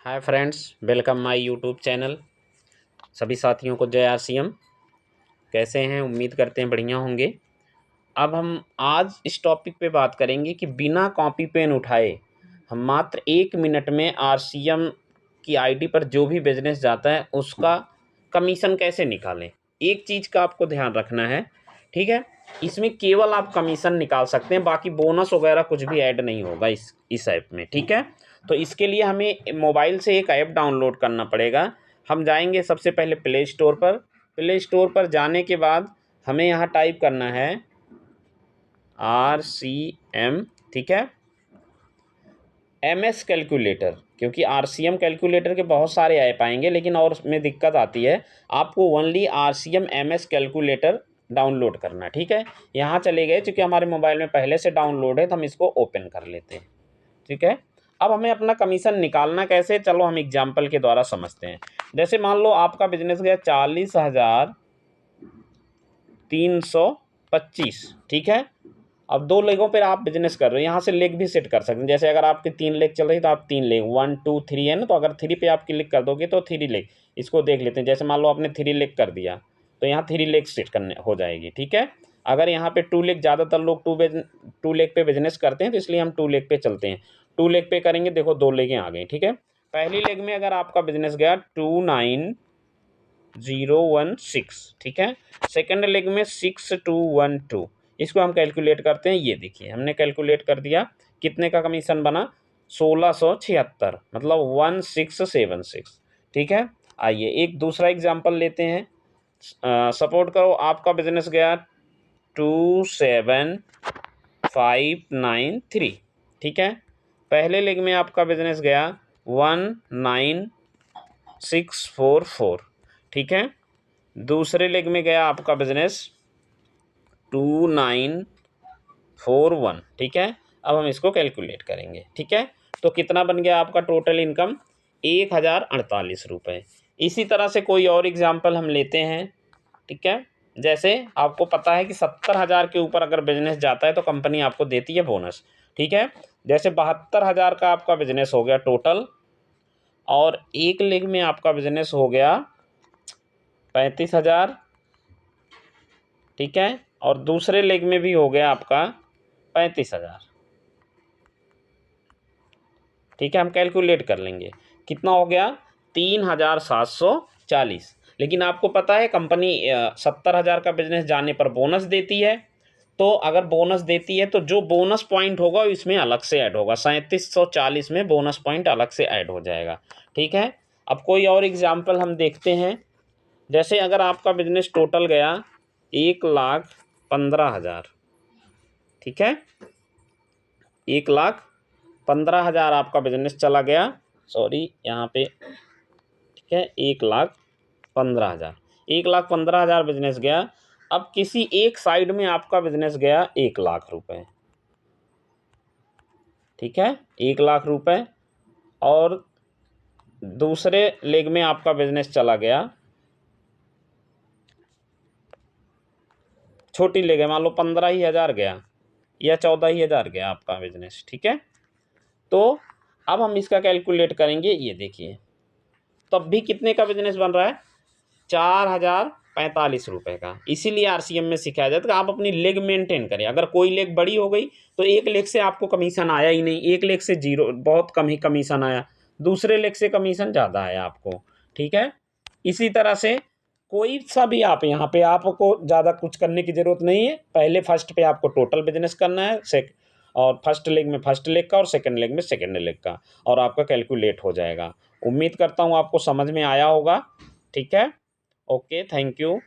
Hi friends, welcome my YouTube channel. सभी साथियों को जय RCM। कैसे हैं? उम्मीद करते हैं बढ़िया होंगे। अब हम आज इस टॉपिक पे बात करेंगे कि बिना कॉपी पेन उठाए हम मात्र 1 मिनट में RCM की आईडी पर जो भी बिजनेस जाता है उसका कमीशन कैसे निकालें। एक चीज़ का आपको ध्यान रखना है, ठीक है? इसमें केवल आप कमीशन निकाल सकते हैं, बाकी बोनस वगैरह कुछ भी ऐड नहीं होगा इस ऐप में, ठीक है? तो इसके लिए हमें मोबाइल से एक ऐप डाउनलोड करना पड़ेगा। हम जाएंगे सबसे पहले प्ले स्टोर पर। प्ले स्टोर पर जाने के बाद हमें यहाँ टाइप करना है RCM, ठीक है? MS कैलकुलेटर, क्योंकि RCM कैलकुलेटर के बहुत सारे ऐप आएंगे, लेकिन और में दिक्कत आती है। आपको only RCM MS calculator download करना, ठीक है? यहाँ चले गए, चूँकि हमारे मोबाइल में पहले से डाउनलोड है तो हम इसको ओपन कर लेते हैं, ठीक है? अब हमें अपना कमीशन निकालना कैसे, चलो हम एग्जाम्पल के द्वारा समझते हैं। जैसे मान लो आपका बिजनेस गया 40,325, ठीक है? अब 2 लेगों पर आप बिजनेस कर रहे हो, यहाँ से लेग भी सेट कर सकते हैं। जैसे अगर आपके 3 लेग चल रही तो आप 3 लेग 1 2 3 है ना, तो अगर 3 पे आप क्लिक कर दोगे तो 3 लेग। इसको देख लेते हैं। जैसे मान लो आपने 3 लेग कर दिया तो यहाँ 3 लेग सेट करने हो जाएगी, ठीक है? अगर यहाँ पे 2 लेग, ज़्यादातर लोग 2 लेग पे बिजनेस करते हैं तो इसलिए हम 2 लेग पे चलते हैं। 2 लेग पे करेंगे, देखो 2 लेगें आ गई, ठीक है? पहली लेग में अगर आपका बिजनेस गया 29,016, ठीक है? सेकंड लेग में 6,212। इसको हम कैलकुलेट करते हैं। ये देखिए हमने कैलकुलेट कर दिया, कितने का कमीशन बना? 1676, मतलब 1676, ठीक है? आइए एक दूसरा एग्जांपल लेते हैं। सपोर्ट करो आपका बिजनेस गया 27,593, ठीक है? पहले लेग में आपका बिजनेस गया 19,644, ठीक है? दूसरे लेग में गया आपका बिजनेस 2,941, ठीक है? अब हम इसको कैलकुलेट करेंगे, ठीक है? तो कितना बन गया आपका टोटल इनकम? 1,048 रुपये। इसी तरह से कोई और एग्जाम्पल हम लेते हैं, ठीक है? जैसे आपको पता है कि 70,000 के ऊपर अगर बिजनेस जाता है तो कंपनी आपको देती है बोनस, ठीक है? जैसे 72,000 का आपका बिजनेस हो गया टोटल, और एक लेग में आपका बिजनेस हो गया 35,000, ठीक है? और दूसरे लेग में भी हो गया आपका 35,000, ठीक है? हम कैलकुलेट कर लेंगे, कितना हो गया? 3,740। लेकिन आपको पता है कंपनी 70,000 का बिजनेस जाने पर बोनस देती है। तो अगर बोनस देती है तो जो बोनस पॉइंट होगा इसमें अलग से ऐड होगा, 3740 में बोनस पॉइंट अलग से ऐड हो जाएगा, ठीक है? अब कोई और एग्जाम्पल हम देखते हैं। जैसे अगर आपका बिजनेस टोटल गया 1,15,000, ठीक है? 1,15,000 आपका बिजनेस चला गया, सॉरी यहाँ पे, ठीक है? 1,15,000, 1,15,000 बिजनेस गया। अब किसी एक साइड में आपका बिजनेस गया 1,00,000 रुपये, ठीक है? 1,00,000 रुपये। और दूसरे लेग में आपका बिजनेस चला गया, छोटी लेग है, मान लो 15,000 गया या 14,000 गया आपका बिजनेस, ठीक है? तो अब हम इसका कैलकुलेट करेंगे। ये देखिए तब भी कितने का बिजनेस बन रहा है? 4,045 रुपये का। इसीलिए RCM में सिखाया जाता है कि आप अपनी लेग मेंटेन करें। अगर कोई लेग बड़ी हो गई तो एक लेग से आपको कमीशन आया ही नहीं, एक लेग से जीरो, बहुत कम ही कमीशन आया। दूसरे लेग से कमीशन ज़्यादा आया आपको, ठीक है? इसी तरह से कोई सा भी आप यहाँ पे, आपको ज़्यादा कुछ करने की ज़रूरत नहीं है। पहले फर्स्ट पे आपको टोटल बिजनेस करना है, और फर्स्ट लेग में फर्स्ट लेग का और सेकंड लेग में सेकंड लेग का, और आपका कैलकुलेट हो जाएगा। उम्मीद करता हूँ आपको समझ में आया होगा, ठीक है? Okay, thank you.